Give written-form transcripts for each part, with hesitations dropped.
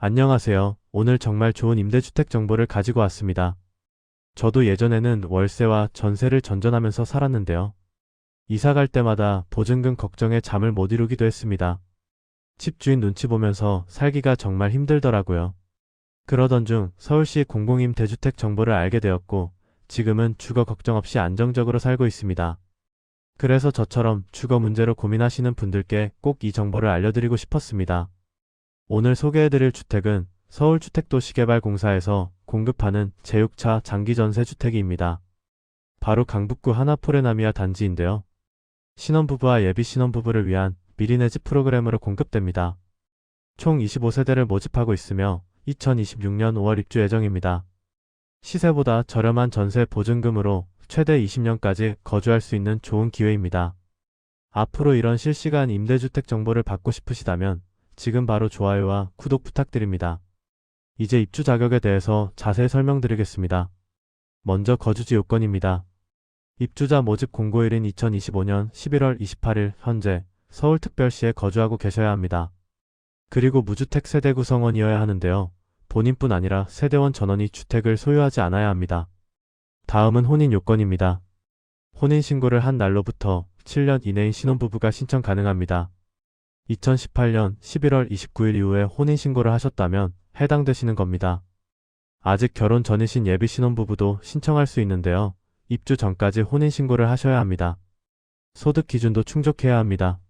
안녕하세요. 오늘 정말 좋은 임대주택 정보를 가지고 왔습니다. 저도 예전에는 월세와 전세를 전전하면서 살았는데요. 이사 갈 때마다 보증금 걱정에 잠을 못 이루기도 했습니다. 집주인 눈치 보면서 살기가 정말 힘들더라고요. 그러던 중 서울시 공공임대주택 정보를 알게 되었고, 지금은 주거 걱정 없이 안정적으로 살고 있습니다. 그래서 저처럼 주거 문제로 고민하시는 분들께 꼭 이 정보를 알려드리고 싶었습니다. 오늘 소개해드릴 주택은 서울주택도시개발공사에서 공급하는 제6차 장기전세주택입니다. 바로 강북구 하나포레나미아 단지인데요. 신혼부부와 예비 신혼부부를 위한 미리 내 집 프로그램으로 공급됩니다. 총 25세대를 모집하고 있으며 2026년 5월 입주 예정입니다. 시세보다 저렴한 전세 보증금으로 최대 20년까지 거주할 수 있는 좋은 기회입니다. 앞으로 이런 실시간 임대주택 정보를 받고 싶으시다면 지금 바로 좋아요와 구독 부탁드립니다. 이제 입주 자격에 대해서 자세히 설명드리겠습니다. 먼저 거주지 요건입니다. 입주자 모집 공고일인 2025년 11월 28일 현재 서울특별시에 거주하고 계셔야 합니다. 그리고 무주택 세대 구성원이어야 하는데요. 본인뿐 아니라 세대원 전원이 주택을 소유하지 않아야 합니다. 다음은 혼인 요건입니다. 혼인신고를 한 날로부터 7년 이내인 신혼부부가 신청 가능합니다. 2018년 11월 29일 이후에 혼인신고를 하셨다면 해당되시는 겁니다. 아직 결혼 전이신 예비 신혼부부도 신청할 수 있는데요. 입주 전까지 혼인신고를 하셔야 합니다. 소득 기준도 충족해야 합니다.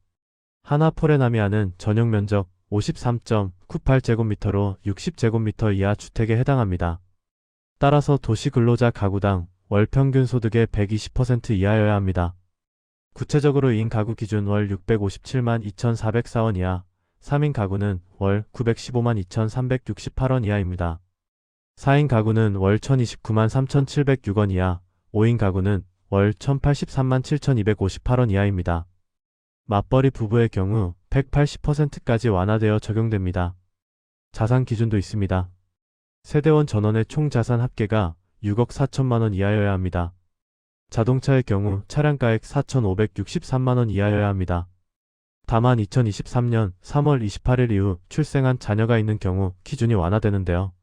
하나포레나미아는 전용 면적 53.98제곱미터로 60제곱미터 이하 주택에 해당합니다. 따라서 도시근로자 가구당 월 평균 소득의 120% 이하여야 합니다. 구체적으로 2인 가구 기준 월 657만 2,404원 이하, 3인 가구는 월 915만 2,368원 이하입니다. 4인 가구는 월 1,029만 3,706원 이하, 5인 가구는 월 1,083만 7,258원 이하입니다. 맞벌이 부부의 경우 180%까지 완화되어 적용됩니다. 자산 기준도 있습니다. 세대원 전원의 총 자산 합계가 6억 4천만원 이하여야 합니다. 자동차의 경우 차량가액 4,563만원 이하여야 합니다. 다만 2023년 3월 28일 이후 출생한 자녀가 있는 경우 기준이 완화되는데요.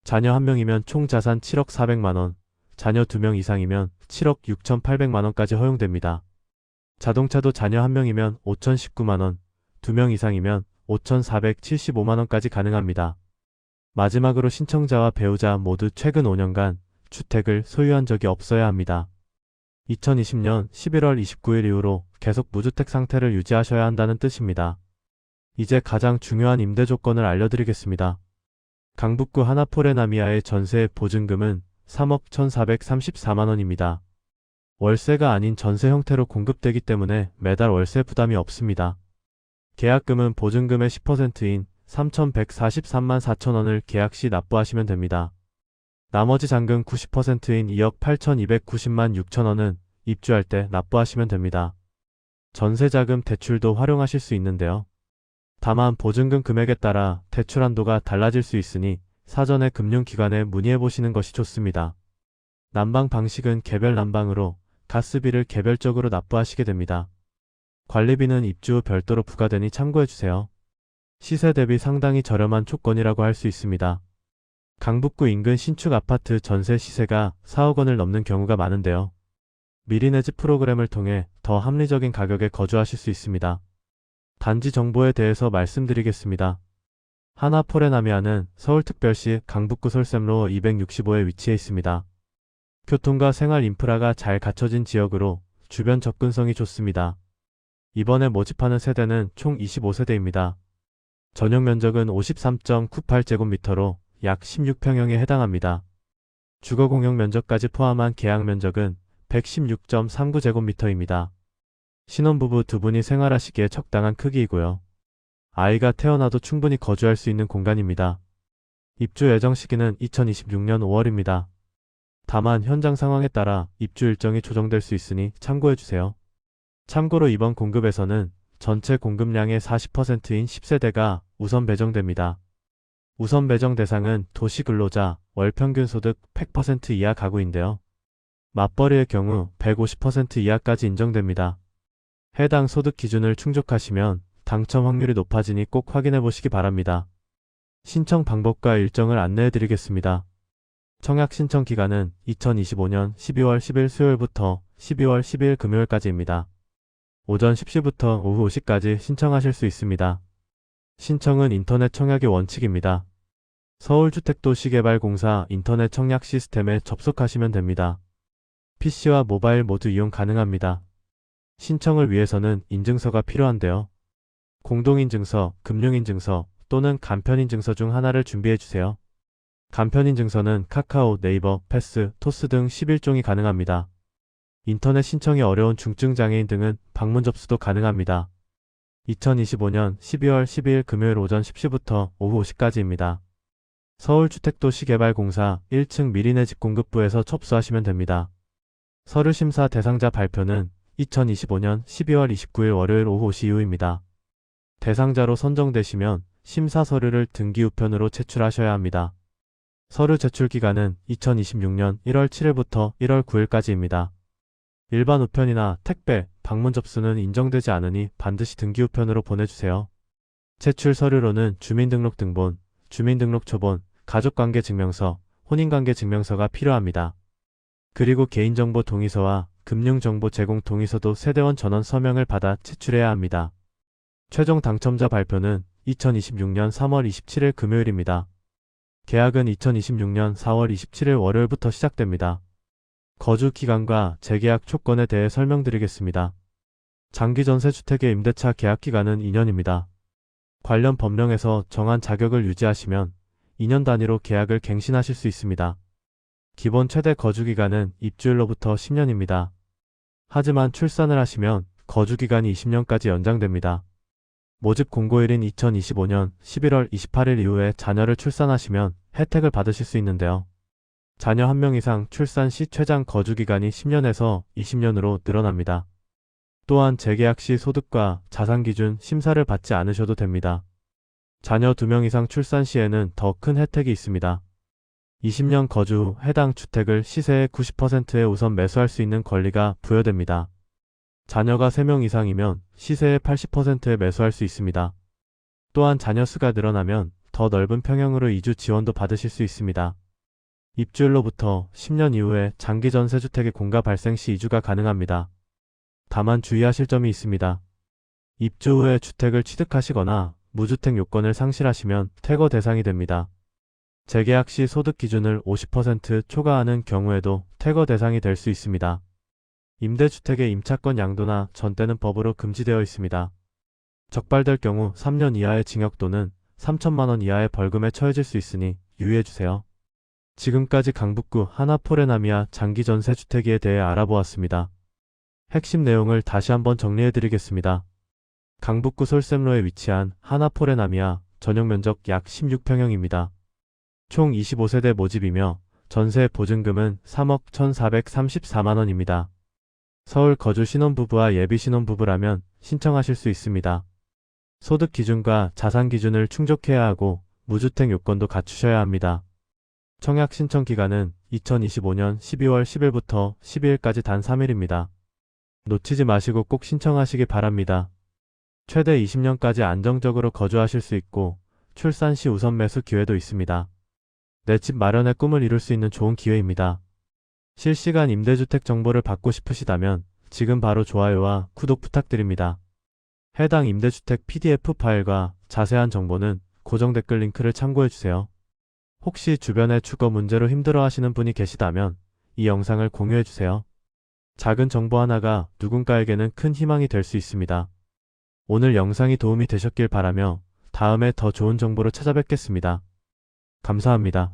자녀 1명이면 총 자산 7억 400만원, 자녀 2명 이상이면 7억 6,800만원까지 허용됩니다. 자동차도 자녀 1명이면 5,019만원, 2명 이상이면 5,475만원까지 가능합니다. 마지막으로 신청자와 배우자 모두 최근 5년간 주택을 소유한 적이 없어야 합니다. 2020년 11월 29일 이후로 계속 무주택 상태를 유지하셔야 한다는 뜻입니다. 이제 가장 중요한 임대 조건을 알려드리겠습니다. 강북구 하나포레나미아의 전세 보증금은 3억 1,434만원입니다. 월세가 아닌 전세 형태로 공급되기 때문에 매달 월세 부담이 없습니다. 계약금은 보증금의 10%인 3,143만 4천원을 계약 시 납부하시면 됩니다. 나머지 잔금 90%인 2억 8,290만 6천원은 입주할 때 납부하시면 됩니다. 전세자금 대출도 활용하실 수 있는데요. 다만 보증금 금액에 따라 대출 한도가 달라질 수 있으니 사전에 금융기관에 문의해보시는 것이 좋습니다. 난방 방식은 개별 난방으로 가스비를 개별적으로 납부하시게 됩니다. 관리비는 입주 후 별도로 부과되니 참고해주세요. 시세 대비 상당히 저렴한 조건이라고 할 수 있습니다. 강북구 인근 신축 아파트 전세 시세가 4억 원을 넘는 경우가 많은데요. 미리 내 집 프로그램을 통해 더 합리적인 가격에 거주하실 수 있습니다. 단지 정보에 대해서 말씀드리겠습니다. 하나포레나미아는 서울특별시 강북구 솔샘로 265에 위치해 있습니다. 교통과 생활 인프라가 잘 갖춰진 지역으로 주변 접근성이 좋습니다. 이번에 모집하는 세대는 총 25세대입니다. 전용 면적은 53.98제곱미터로 약 16평형에 해당합니다. 주거 공용 면적까지 포함한 계약 면적은 116.39제곱미터입니다. 신혼부부 두 분이 생활하시기에 적당한 크기이고요. 아이가 태어나도 충분히 거주할 수 있는 공간입니다. 입주 예정 시기는 2026년 5월입니다. 다만 현장 상황에 따라 입주 일정이 조정될 수 있으니 참고해주세요. 참고로 이번 공급에서는 전체 공급량의 40%인 10세대가 우선 배정됩니다. 우선 배정 대상은 도시근로자, 월평균 소득 100% 이하 가구인데요. 맞벌이의 경우 150% 이하까지 인정됩니다. 해당 소득 기준을 충족하시면 당첨 확률이 높아지니 꼭 확인해 보시기 바랍니다. 신청 방법과 일정을 안내해 드리겠습니다. 청약 신청 기간은 2025년 12월 10일 수요일부터 12월 12일 금요일까지입니다. 오전 10시부터 오후 5시까지 신청하실 수 있습니다. 신청은 인터넷 청약의 원칙입니다. 서울주택도시개발공사 인터넷 청약 시스템에 접속하시면 됩니다. PC와 모바일 모두 이용 가능합니다. 신청을 위해서는 인증서가 필요한데요. 공동인증서, 금융인증서 또는 간편인증서 중 하나를 준비해주세요. 간편인증서는 카카오, 네이버, 패스, 토스 등 11종이 가능합니다. 인터넷 신청이 어려운 중증장애인 등은 방문 접수도 가능합니다. 2025년 12월 12일 금요일 오전 10시부터 오후 5시까지입니다. 서울주택도시개발공사 1층 미리내 집공급부에서 접수하시면 됩니다. 서류심사 대상자 발표는 2025년 12월 29일 월요일 오후 5시 이후입니다. 대상자로 선정되시면 심사 서류를 등기 우편으로 제출하셔야 합니다. 서류 제출 기간은 2026년 1월 7일부터 1월 9일까지입니다. 일반 우편이나 택배, 방문 접수는 인정되지 않으니 반드시 등기 우편으로 보내주세요. 제출 서류로는 주민등록등본, 주민등록초본, 가족관계증명서, 혼인관계증명서가 필요합니다. 그리고 개인정보 동의서와 금융정보 제공 동의서도 세대원 전원 서명을 받아 제출해야 합니다. 최종 당첨자 발표는 2026년 3월 27일 금요일입니다. 계약은 2026년 4월 27일 월요일부터 시작됩니다. 거주 기간과 재계약 조건에 대해 설명드리겠습니다. 장기전세주택의 임대차 계약 기간은 2년입니다. 관련 법령에서 정한 자격을 유지하시면 2년 단위로 계약을 갱신하실 수 있습니다. 기본 최대 거주기간은 입주일로부터 10년입니다. 하지만 출산을 하시면 거주기간이 20년까지 연장됩니다. 모집 공고일인 2025년 11월 28일 이후에 자녀를 출산하시면 혜택을 받으실 수 있는데요. 자녀 1명 이상 출산 시 최장 거주기간이 10년에서 20년으로 늘어납니다. 또한 재계약 시 소득과 자산 기준 심사를 받지 않으셔도 됩니다. 자녀 2명 이상 출산 시에는 더 큰 혜택이 있습니다. 20년 거주 후 해당 주택을 시세의 90%에 우선 매수할 수 있는 권리가 부여됩니다. 자녀가 3명 이상이면 시세의 80%에 매수할 수 있습니다. 또한 자녀 수가 늘어나면 더 넓은 평형으로 이주 지원도 받으실 수 있습니다. 입주일로부터 10년 이후에 장기전세주택의 공가 발생 시 이주가 가능합니다. 다만 주의하실 점이 있습니다. 입주 후에 주택을 취득하시거나 무주택 요건을 상실하시면 퇴거 대상이 됩니다. 재계약 시 소득 기준을 50% 초과하는 경우에도 퇴거 대상이 될 수 있습니다. 임대주택의 임차권 양도나 전대는 법으로 금지되어 있습니다. 적발될 경우 3년 이하의 징역 또는 3천만 원 이하의 벌금에 처해질 수 있으니 유의해주세요. 지금까지 강북구 하나포레나미아 장기전세주택에 대해 알아보았습니다. 핵심 내용을 다시 한번 정리해드리겠습니다. 강북구 솔샘로에 위치한 하나포레나미아 전용 면적 약 16평형입니다. 총 25세대 모집이며 전세 보증금은 3억 1,434만원입니다. 서울 거주 신혼부부와 예비 신혼부부라면 신청하실 수 있습니다. 소득 기준과 자산 기준을 충족해야 하고 무주택 요건도 갖추셔야 합니다. 청약 신청 기간은 2025년 12월 10일부터 12일까지 단 3일입니다. 놓치지 마시고 꼭 신청하시기 바랍니다. 최대 20년까지 안정적으로 거주하실 수 있고 출산 시 우선 매수 기회도 있습니다. 내 집 마련의 꿈을 이룰 수 있는 좋은 기회입니다. 실시간 임대주택 정보를 받고 싶으시다면 지금 바로 좋아요와 구독 부탁드립니다. 해당 임대주택 PDF 파일과 자세한 정보는 고정 댓글 링크를 참고해주세요. 혹시 주변에 주거 문제로 힘들어하시는 분이 계시다면 이 영상을 공유해주세요. 작은 정보 하나가 누군가에게는 큰 희망이 될 수 있습니다. 오늘 영상이 도움이 되셨길 바라며 다음에 더 좋은 정보로 찾아뵙겠습니다. 감사합니다.